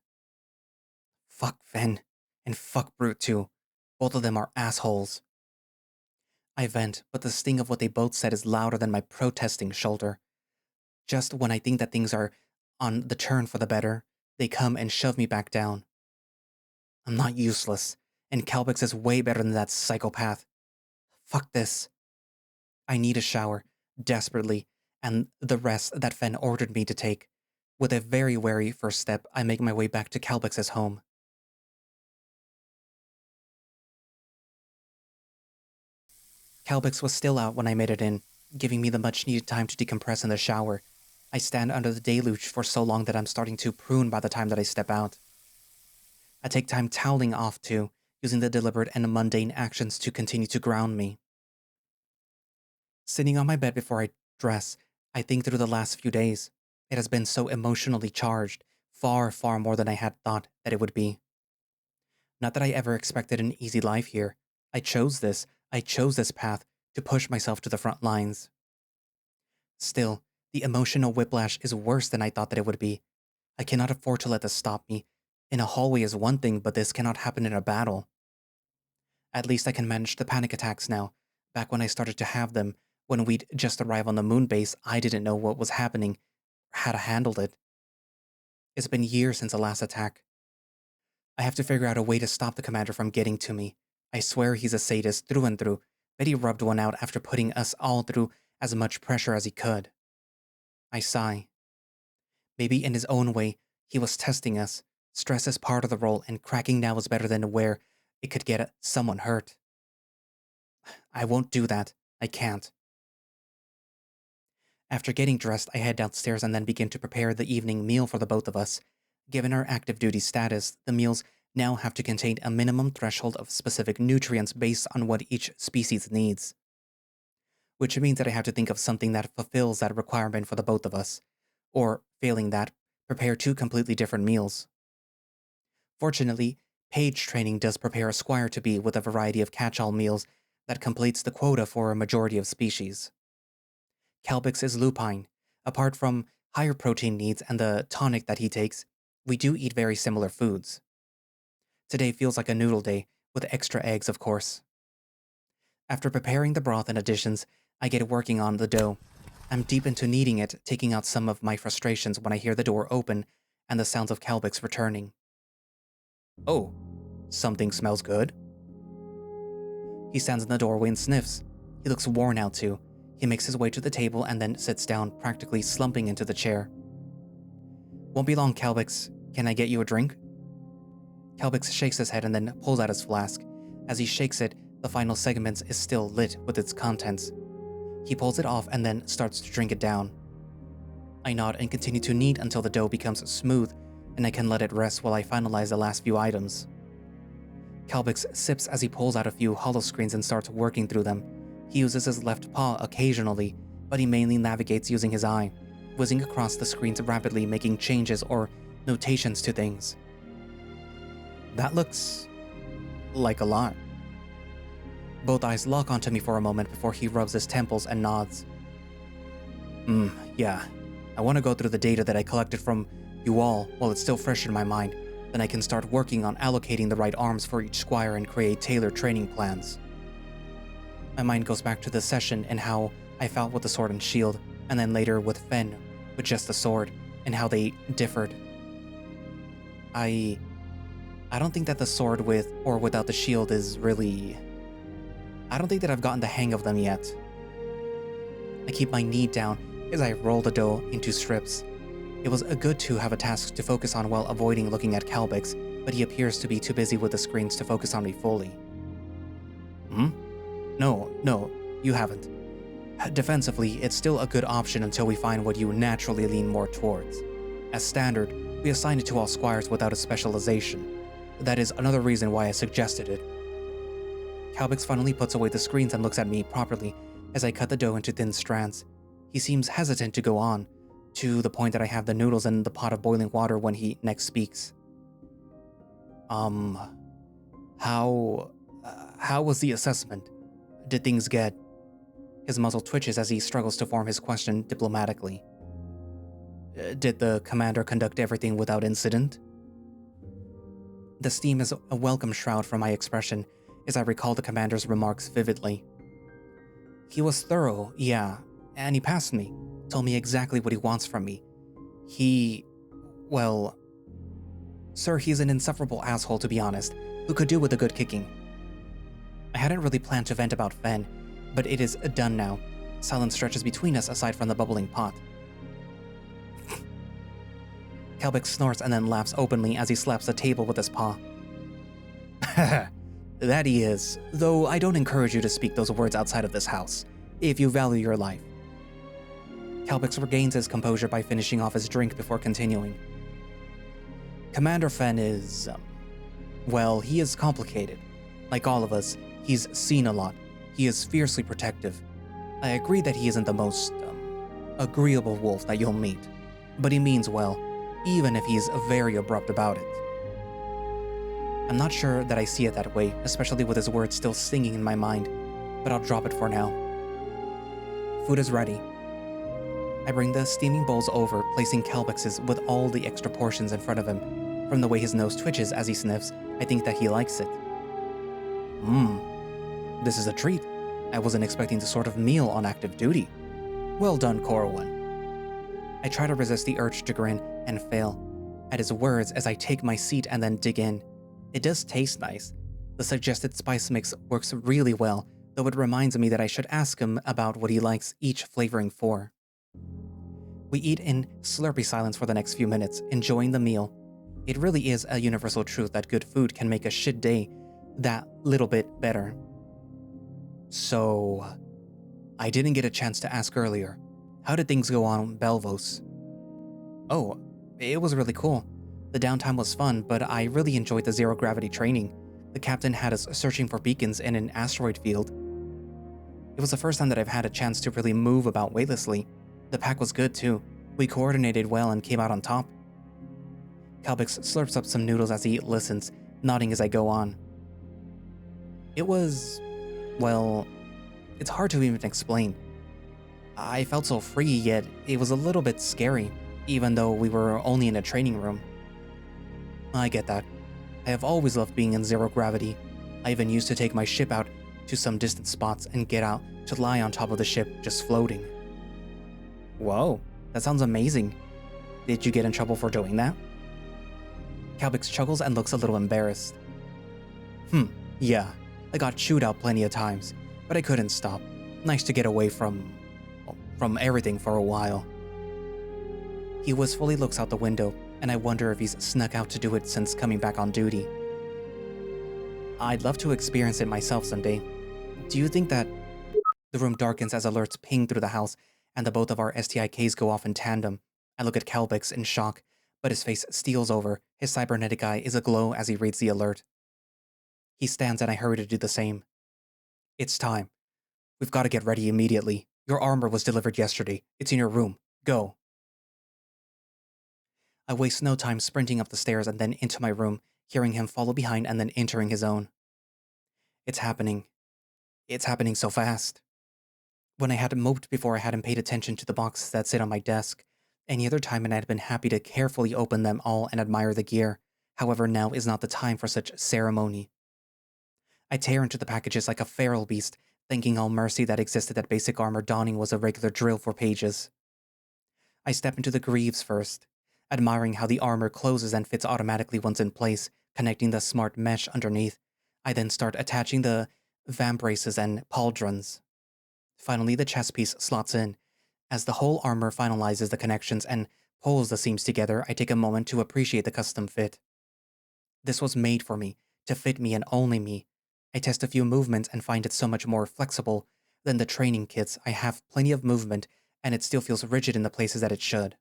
Fuck Ven, and fuck Brute too. Both of them are assholes. I vent, but the sting of what they both said is louder than my protesting shoulder. Just when I think that things are on the turn for the better, they come and shove me back down. I'm not useless, and Calbex is way better than that psychopath. Fuck this. I need a shower, desperately, and the rest that Fen ordered me to take. With a very wary first step, I make my way back to Calbex's home. Calbex was still out when I made it in, giving me the much-needed time to decompress in the shower. I stand under the deluge for so long that I'm starting to prune by the time that I step out. I take time toweling off too, using the deliberate and mundane actions to continue to ground me. Sitting on my bed before I dress, I think through the last few days. It has been so emotionally charged, far, far more than I had thought that it would be. Not that I ever expected an easy life here. I chose this path to push myself to the front lines. Still, the emotional whiplash is worse than I thought that it would be. I cannot afford to let this stop me. In a hallway is one thing, but this cannot happen in a battle. At least I can manage the panic attacks now. Back when I started to have them, when we'd just arrived on the moon base, I didn't know what was happening, or how to handle it. It's been years since the last attack. I have to figure out a way to stop the commander from getting to me. I swear he's a sadist through and through, but he rubbed one out after putting us all through as much pressure as he could. I sigh. Maybe in his own way, he was testing us. Stress is part of the role, and cracking now is better than where it could get someone hurt. I won't do that. I can't. After getting dressed, I head downstairs and then begin to prepare the evening meal for the both of us. Given our active duty status, the meals now have to contain a minimum threshold of specific nutrients based on what each species needs. Which means that I have to think of something that fulfills that requirement for the both of us. Or, failing that, prepare two completely different meals. Fortunately, page training does prepare a squire to be with a variety of catch-all meals that completes the quota for a majority of species. Calbex is lupine. Apart from higher protein needs and the tonic that he takes, we do eat very similar foods. Today feels like a noodle day, with extra eggs, of course. After preparing the broth and additions, I get working on the dough. I'm deep into kneading it, taking out some of my frustrations when I hear the door open and the sounds of Calbex returning. Oh, something smells good. He stands in the doorway and sniffs. He looks worn out too. He makes his way to the table and then sits down, practically slumping into the chair. Won't be long, Calbex. Can I get you a drink? Calbex shakes his head and then pulls out his flask. As he shakes it, the final segment is still lit with its contents. He pulls it off and then starts to drink it down. I nod and continue to knead until the dough becomes smooth and I can let it rest while I finalize the last few items. Calbex sips as he pulls out a few hollow screens and starts working through them. He uses his left paw occasionally, but he mainly navigates using his eye, whizzing across the screens rapidly, making changes or notations to things. That looks like a lot. Both eyes lock onto me for a moment before he rubs his temples and nods. Yeah. I want to go through the data that I collected from you all while it's still fresh in my mind. Then I can start working on allocating the right arms for each squire and create tailored training plans. My mind goes back to the session and how I felt with the sword and shield, and then later with Fen, with just the sword, and how they differed. I don't think that the sword with or without the shield is really... I don't think that I've gotten the hang of them yet. I keep my knee down as I roll the dough into strips. It was good to have a task to focus on while avoiding looking at Calbex, but he appears to be too busy with the screens to focus on me fully. No, you haven't. Defensively, it's still a good option until we find what you naturally lean more towards. As standard, we assign it to all squires without a specialization. That is another reason why I suggested it. Calbex finally puts away the screens and looks at me properly as I cut the dough into thin strands. He seems hesitant to go on, to the point that I have the noodles and the pot of boiling water when he next speaks. How was the assessment? Did things get... His muzzle twitches as he struggles to form his question diplomatically. Did the commander conduct everything without incident? The steam is a welcome shroud from my expression as I recall the commander's remarks vividly. He was thorough, yeah, and he passed me, told me exactly what he wants from me. Well... Sir, he's an insufferable asshole, to be honest, who could do with a good kicking. I hadn't really planned to vent about Fen, but it is done now. Silence stretches between us aside from the bubbling pot. Calbex snorts and then laughs openly as he slaps the table with his paw. That he is, though I don't encourage you to speak those words outside of this house, if you value your life. Calbex regains his composure by finishing off his drink before continuing. Commander Fen is... well, he is complicated. Like all of us, he's seen a lot. He is fiercely protective. I agree that he isn't the most, agreeable wolf that you'll meet, but he means well, even if he's very abrupt about it. I'm not sure that I see it that way, especially with his words still stinging in my mind, but I'll drop it for now. Food is ready. I bring the steaming bowls over, placing Calbex's with all the extra portions in front of him. From the way his nose twitches as he sniffs, I think that he likes it. This is a treat. I wasn't expecting this sort of meal on active duty. Well done, Corwan. I try to resist the urge to grin and fail at his words as I take my seat and then dig in. It does taste nice. The suggested spice mix works really well, though it reminds me that I should ask him about what he likes each flavoring for. We eat in slurpy silence for the next few minutes, enjoying the meal. It really is a universal truth that good food can make a shit day that little bit better. So, I didn't get a chance to ask earlier. How did things go on Belvos? Oh, it was really cool. The downtime was fun, but I really enjoyed the zero-gravity training. The captain had us searching for beacons in an asteroid field. It was the first time that I've had a chance to really move about weightlessly. The pack was good too. We coordinated well and came out on top. Calbex slurps up some noodles as he listens, nodding as I go on. It was... well, it's hard to even explain. I felt so free, yet it was a little bit scary, even though we were only in a training room. I get that. I have always loved being in zero gravity. I even used to take my ship out to some distant spots and get out to lie on top of the ship just floating. Whoa, that sounds amazing. Did you get in trouble for doing that? Calbex chuckles and looks a little embarrassed. Yeah, I got chewed out plenty of times, but I couldn't stop. Nice to get away from everything for a while. He wistfully looks out the window, and I wonder if he's snuck out to do it since coming back on duty. I'd love to experience it myself someday. Do you think that... The room darkens as alerts ping through the house, and the both of our STIKs go off in tandem. I look at Calbex in shock, but his face steals over. His cybernetic eye is aglow as he reads the alert. He stands and I hurry to do the same. It's time. We've got to get ready immediately. Your armor was delivered yesterday. It's in your room. Go. I waste no time sprinting up the stairs and then into my room, hearing him follow behind and then entering his own. It's happening. It's happening so fast. When I had moped before, I hadn't paid attention to the boxes that sit on my desk. Any other time, and I'd been happy to carefully open them all and admire the gear. However, now is not the time for such ceremony. I tear into the packages like a feral beast, thinking all mercy that existed that basic armor donning was a regular drill for pages. I step into the greaves first, admiring how the armor closes and fits automatically once in place, connecting the smart mesh underneath. I then start attaching the vambraces and pauldrons. Finally, the chest piece slots in. As the whole armor finalizes the connections and pulls the seams together, I take a moment to appreciate the custom fit. This was made for me, to fit me and only me. I test a few movements and find it so much more flexible than the training kits. I have plenty of movement, and it still feels rigid in the places that it should.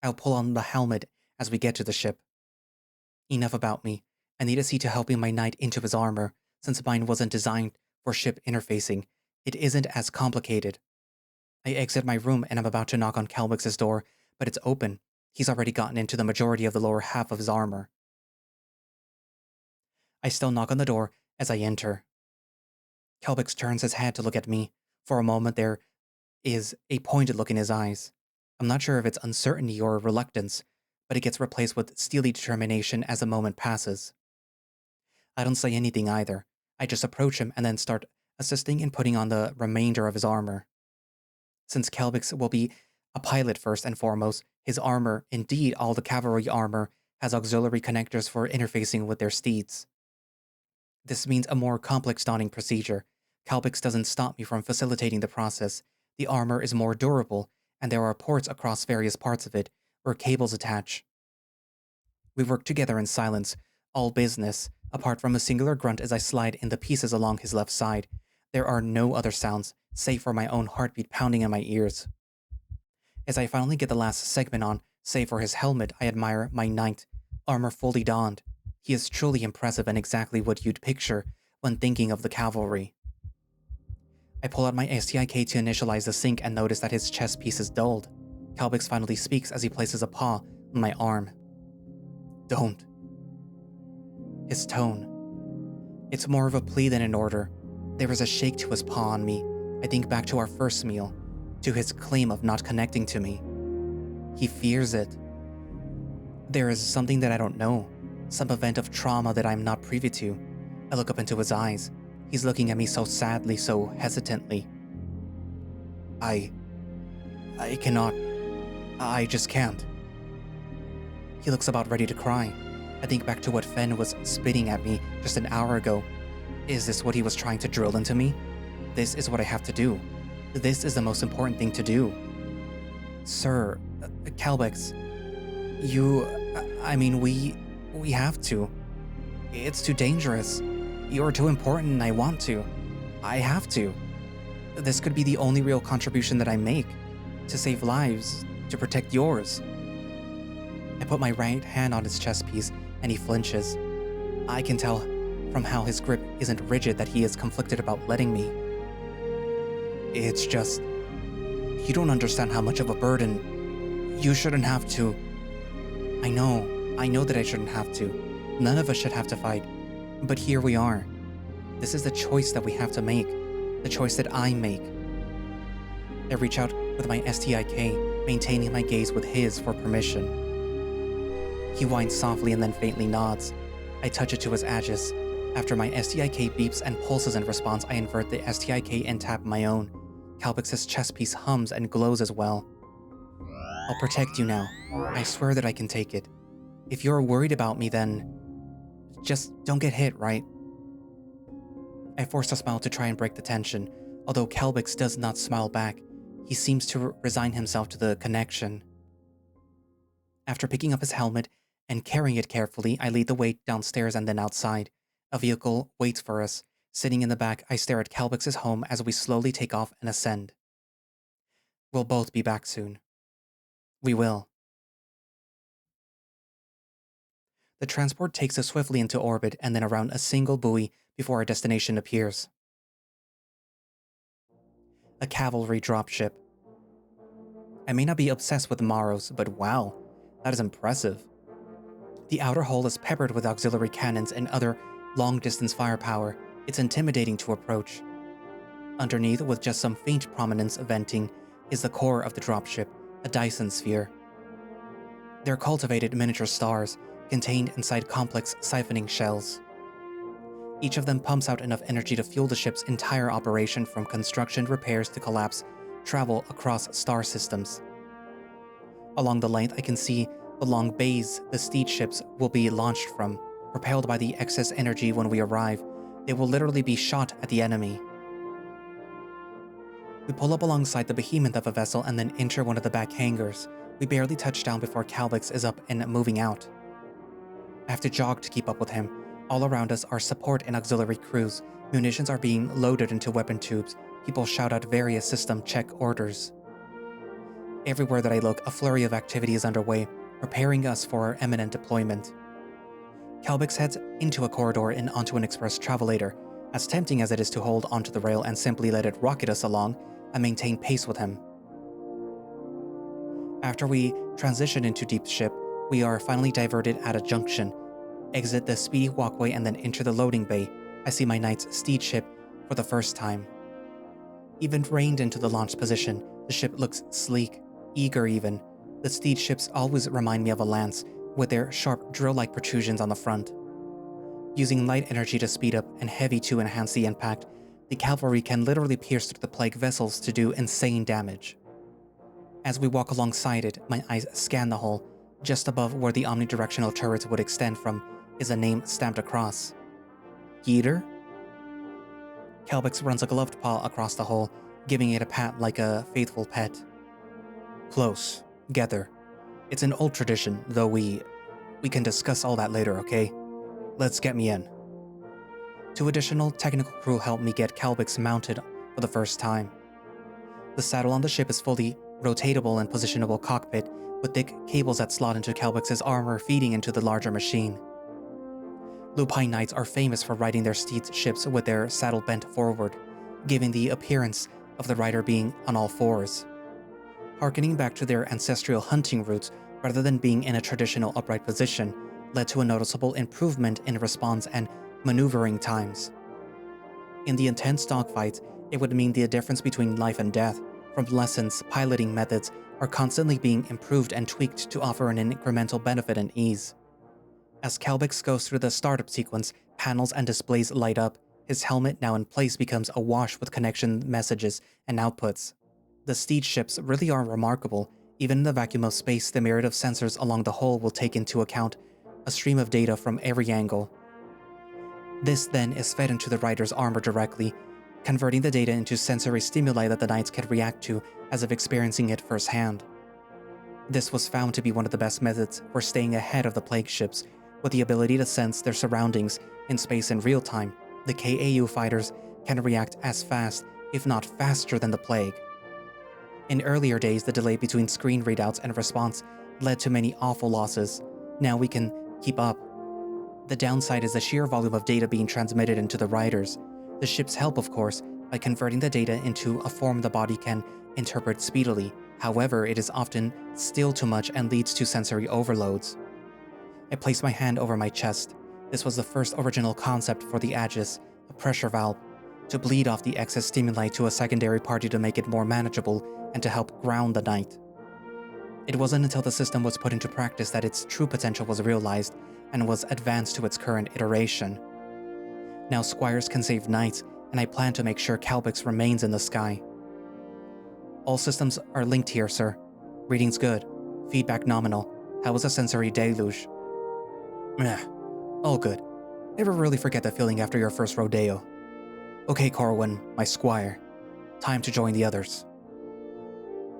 I'll pull on the helmet as we get to the ship. Enough about me. I need to see to helping my knight into his armor, since mine wasn't designed for ship interfacing. It isn't as complicated. I exit my room and I'm about to knock on Calbex's door, but it's open. He's already gotten into the majority of the lower half of his armor. I still knock on the door as I enter. Calbex turns his head to look at me. For a moment there is a pointed look in his eyes. I'm not sure if it's uncertainty or reluctance, but it gets replaced with steely determination as the moment passes. I don't say anything either. I just approach him and then start assisting in putting on the remainder of his armor. Since Calbex will be a pilot first and foremost, his armor, indeed all the cavalry armor, has auxiliary connectors for interfacing with their steeds. This means a more complex donning procedure. Calbex doesn't stop me from facilitating the process. The armor is more durable, and there are ports across various parts of it, where cables attach. We work together in silence, all business, apart from a singular grunt as I slide in the pieces along his left side. There are no other sounds, save for my own heartbeat pounding in my ears. As I finally get the last segment on, save for his helmet, I admire my knight, armor fully donned. He is truly impressive and exactly what you'd picture when thinking of the cavalry. I pull out my STIK to initialize the sync and notice that his chest piece is dulled. Calbex finally speaks as he places a paw on my arm. Don't. His tone. It's more of a plea than an order. There is a shake to his paw on me. I think back to our first meal, to his claim of not connecting to me. He fears it. There is something that I don't know, some event of trauma that I'm not privy to. I look up into his eyes. He's looking at me so sadly, so hesitantly. I cannot. I just can't. He looks about ready to cry. I think back to what Fen was spitting at me just an hour ago. Is this what he was trying to drill into me? This is what I have to do. This is the most important thing to do. Sir, Calbex, we have to. It's too dangerous. You're too important and I want to. I have to. This could be the only real contribution that I make, to save lives, to protect yours. I put my right hand on his chest piece, and he flinches. I can tell from how his grip isn't rigid that he is conflicted about letting me. It's just, you don't understand how much of a burden. You shouldn't have to. I know that I shouldn't have to. None of us should have to fight. But here we are. This is the choice that we have to make. The choice that I make. I reach out with my STIK, maintaining my gaze with his for permission. He whines softly and then faintly nods. I touch it to his aegis. After my STIK beeps and pulses in response, I invert the STIK and tap my own. Calbex's chest piece hums and glows as well. I'll protect you now. I swear that I can take it. If you're worried about me, then just don't get hit, right? I force a smile to try and break the tension, although Calbex does not smile back. He seems to resign himself to the connection. After picking up his helmet and carrying it carefully, I lead the way downstairs and then outside. A vehicle waits for us. Sitting in the back, I stare at Calbex's home as we slowly take off and ascend. We'll both be back soon. We will. The transport takes us swiftly into orbit and then around a single buoy before our destination appears. A cavalry dropship. I may not be obsessed with Maros, but wow, that is impressive. The outer hull is peppered with auxiliary cannons and other long-distance firepower. It's intimidating to approach. Underneath, with just some faint prominence venting, is the core of the dropship, a Dyson sphere. They're cultivated miniature stars, contained inside complex siphoning shells. Each of them pumps out enough energy to fuel the ship's entire operation, from construction, repairs to collapse, travel across star systems. Along the length, I can see the long bays the Steed ships will be launched from. Propelled by the excess energy when we arrive, they will literally be shot at the enemy. We pull up alongside the behemoth of a vessel and then enter one of the back hangars. We barely touch down before Calbex is up and moving out. I have to jog to keep up with him. All around us are support and auxiliary crews. Munitions are being loaded into weapon tubes. People shout out various system check orders. Everywhere that I look, a flurry of activity is underway, preparing us for our imminent deployment. Calbex heads into a corridor and onto an express travelator. As tempting as it is to hold onto the rail and simply let it rocket us along, I maintain pace with him. After we transition into deep ship, we are finally diverted at a junction, exit the speedy walkway and then enter the loading bay. I see my knight's Steed ship for the first time. Even reined into the launch position, the ship looks sleek, eager even. The Steed ships always remind me of a lance, with their sharp drill-like protrusions on the front. Using light energy to speed up and heavy to enhance the impact, the cavalry can literally pierce through the plague vessels to do insane damage. As we walk alongside it, my eyes scan the hull. Just above where the omnidirectional turrets would extend from is a name stamped across. Yeater? Calbex runs a gloved paw across the hull, giving it a pat like a faithful pet. Close. Get there. It's an old tradition, though we can discuss all that later, okay? Let's get me in. 2 additional technical crew help me get Calbex mounted for the first time. The saddle on the ship is fully rotatable and positionable cockpit, with thick cables that slot into Calbex's armor feeding into the larger machine. Lupine Knights are famous for riding their steeds' ships with their saddle bent forward, giving the appearance of the rider being on all fours. Harkening back to their ancestral hunting roots rather than being in a traditional upright position led to a noticeable improvement in response and maneuvering times. In the intense dogfights, it would mean the difference between life and death. From lessons, piloting methods are constantly being improved and tweaked to offer an incremental benefit and ease. As Calbex goes through the startup sequence, panels and displays light up. His helmet, now in place, becomes awash with connection messages and outputs. The Steed ships really are remarkable. Even in the vacuum of space, the myriad of sensors along the hull will take into account a stream of data from every angle. This then is fed into the rider's armor directly, converting the data into sensory stimuli that the knights can react to as if experiencing it firsthand. This was found to be one of the best methods for staying ahead of the plague ships. With the ability to sense their surroundings in space in real time, the KAU fighters can react as fast, if not faster than the plague. In earlier days, the delay between screen readouts and response led to many awful losses. Now we can keep up. The downside is the sheer volume of data being transmitted into the riders. The ships help, of course, by converting the data into a form the body can interpret speedily. However, it is often still too much and leads to sensory overloads. I placed my hand over my chest. This was the first original concept for the Aegis, a pressure valve, to bleed off the excess stimuli to a secondary party to make it more manageable and to help ground the knight. It wasn't until the system was put into practice that its true potential was realized and was advanced to its current iteration. Now squires can save knights, and I plan to make sure Calbex remains in the sky. All systems are linked here, sir. Reading's good. Feedback nominal. How was the sensory deluge? Meh. All good. Never really forget that feeling after your first rodeo. Okay, Corwan, my squire. Time to join the others.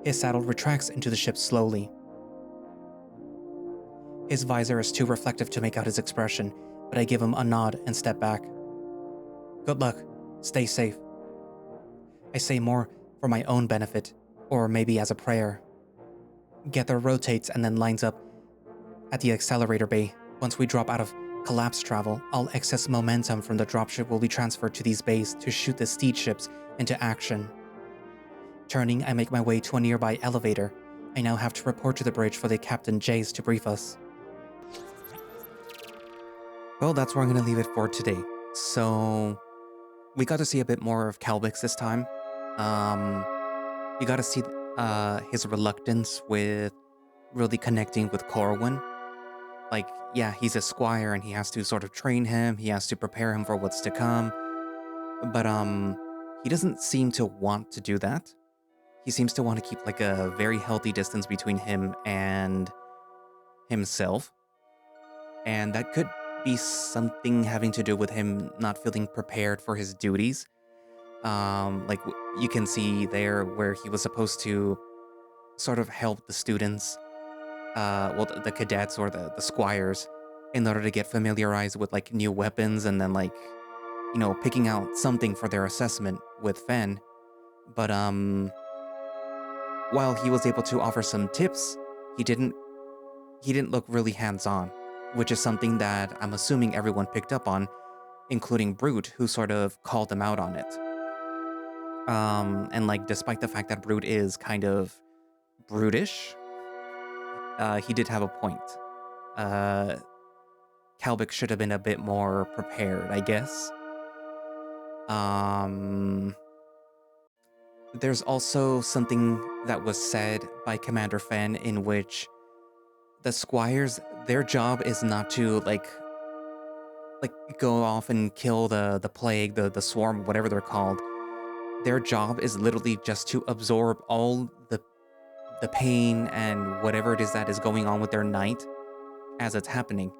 His saddle retracts into the ship slowly. His visor is too reflective to make out his expression, but I give him a nod and step back. Good luck. Stay safe. I say more for my own benefit, or maybe as a prayer. Gether rotates and then lines up at the accelerator bay. Once we drop out of collapse travel, all excess momentum from the dropship will be transferred to these bays to shoot the Steed ships into action. Turning, I make my way to a nearby elevator. I now have to report to the bridge for the Captain Jays to brief us. Well, that's where I'm going to leave it for today. So, we got to see a bit more of Calbex this time. We got to see his reluctance with really connecting with Corwan. Like, yeah, he's a squire and he has to sort of train him, he has to prepare him for what's to come. But he doesn't seem to want to do that. He seems to want to keep like a very healthy distance between him and himself. And that could be something having to do with him not feeling prepared for his duties. Like you can see there where he was supposed to sort of help the students, the cadets or the squires, in order to get familiarized with like new weapons and then like, you know, picking out something for their assessment with Fen. But while he was able to offer some tips, he didn't look really hands-on, which is something that I'm assuming everyone picked up on, including Brute, who sort of called them out on it. And like, despite the fact that Brute is kind of brutish, he did have a point. Calbex should have been a bit more prepared, I guess. There's also something that was said by Commander Fen in which the squires, their job is not to like go off and kill the plague, the swarm, whatever they're called. Their job is literally just to absorb all the pain and whatever it is that is going on with their knight as it's happening.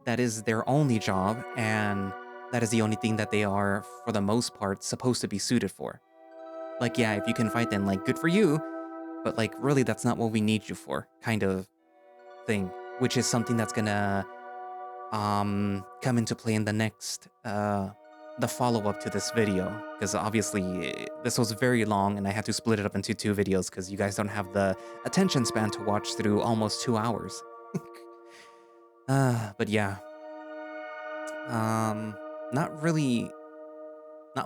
That is their only job, and that is the only thing that they are, for the most part, supposed to be suited for. Like, yeah, if you can fight, then, like, good for you, but, like, really, that's not what we need you for, kind of thing, which is something that's gonna, come into play in the next, the follow-up to this video, because obviously, this was very long, and I had to split it up into 2 videos, because you guys don't have the attention span to watch through almost 2 hours. But yeah. Not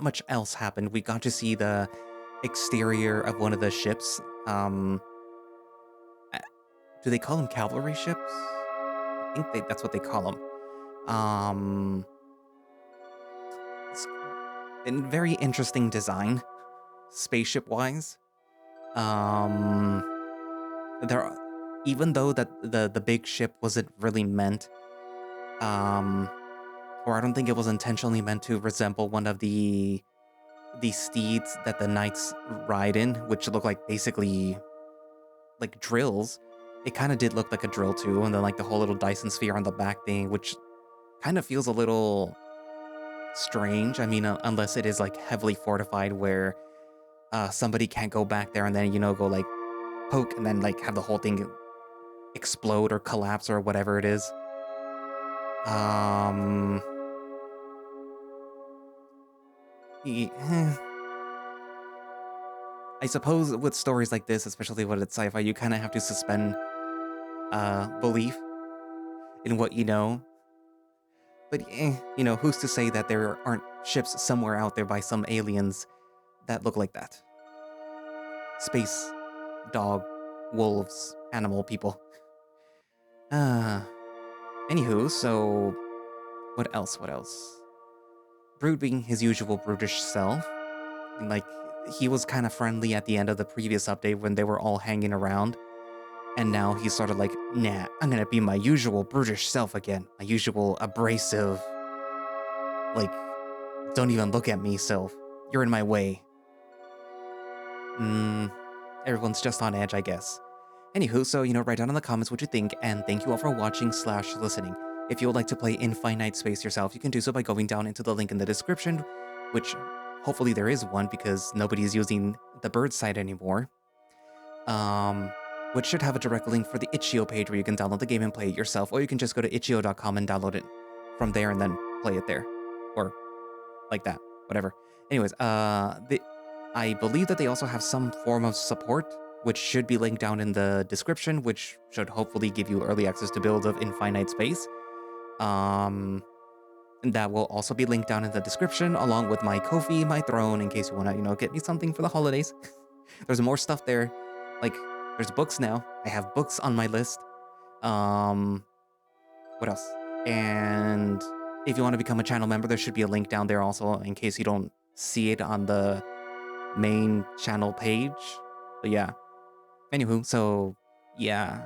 much else happened. We got to see the exterior of one of the ships. Do they call them cavalry ships? I think that's what they call them. It's a very interesting design, spaceship-wise. Even though that the big ship wasn't really meant, or I don't think it was intentionally meant to resemble one of the steeds that the knights ride in, which look like basically like drills. It kind of did look like a drill too, and then like the whole little Dyson sphere on the back thing, which kind of feels a little strange. I mean, unless it is like heavily fortified where somebody can't go back there and then, you know, go like poke and then like have the whole thing explode or collapse or whatever it is. I suppose with stories like this, especially when it's sci-fi, you kind of have to suspend belief in what you know. But who's to say that there aren't ships somewhere out there by some aliens that look like that? Space, dog, wolves, animal people. Anywho, so what else? Brood being his usual brutish self. Like, he was kind of friendly at the end of the previous update when they were all hanging around. And now he's sort of like, nah, I'm gonna be my usual brutish self again. My usual abrasive, like, don't even look at me self. You're in my way. Everyone's just on edge, I guess. Anywho, so, write down in the comments what you think, and thank you all for watching / listening. If you would like to play Infinite Space yourself, you can do so by going down into the link in the description, which hopefully there is one because nobody's using the bird site anymore. Which should have a direct link for the itch.io page where you can download the game and play it yourself, or you can just go to itch.io.com and download it from there and then play it there. Or like that, whatever. Anyways, I believe that they also have some form of support, which should be linked down in the description, which should hopefully give you early access to builds of Infinite Space. That will also be linked down in the description, along with my Ko-fi, my throne, in case you want to, get me something for the holidays. There's more stuff there. Like, there's books now. I have books on my list. What else? And if you want to become a channel member, there should be a link down there also, in case you don't see it on the main channel page. But yeah. Anywho, so yeah.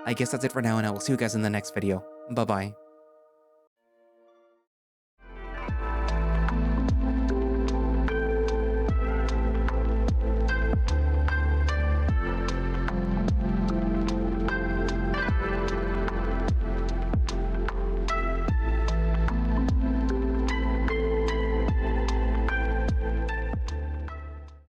I guess that's it for now, and I will see you guys in the next video. Bye-bye.